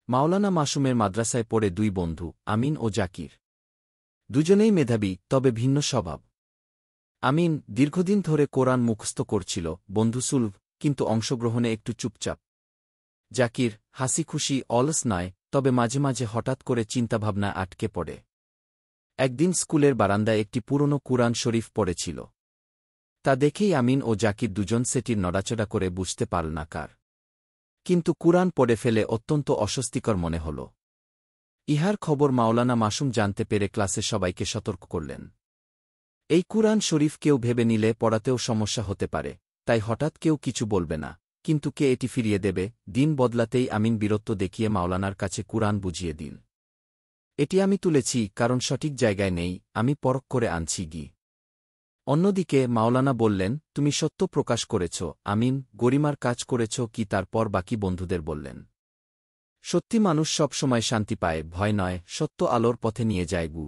মাওলানা মাসুমের মাদ্রাসায় পড়ে দুই বন্ধু, আমিন ও জাকির। দুজনেই মেধাবী, তবে ভিন্ন স্বভাব। আমিন দীর্ঘদিন ধরে কোরআন মুখস্থ করছিল, বন্ধু সুলভ, কিন্তু অংশগ্রহণে একটু চুপচাপ। জাকির হাসি খুশি, অলস নয়, তবে মাঝে মাঝে হঠাৎ করে চিন্তাভাবনা আটকে পড়ে। একদিন স্কুলের বারান্দায় একটি পুরনো কুরআন শরীফ পড়েছিল। তা দেখেই আমিন ও জাকির দুজন সেটির নড়াচড়া করে বুঝতে পারল না কার। কিন্তু কুরআন পড়ে ফেলে অত্যন্ত অস্বস্তিকর মনে হল। ইহার খবর মাওলানা মাসুম জানতে পেরে ক্লাসে সবাইকে সতর্ক করলেন। এই কুরআন শরীফ কেউ ভেবে নিলে পড়াতেও সমস্যা হতে পারে, তাই হঠাৎ কেউ কিছু বলবে না, কিন্তু কে এটি ফিরিয়ে দেবে? দিন বদলাতেই আমিন বীরত্ব দেখিয়ে মাওলানার কাছে কুরআন বুঝিয়ে দিন। এটি আমি তুলেছি, কারণ সঠিক জায়গায় নেই, আমি পরখ করে আনছি গি। অন্যদিকে মাওলানা বললেন, তুমি সত্য প্রকাশ করেছ আমিন, গরিমার কাজ করেছ কি? তারপর বাকি বন্ধুদের বললেন, সত্যি মানুষ সব সময় শান্তি পায়, ভয় নয়, সত্য আলোর পথে নিয়ে যায় গু।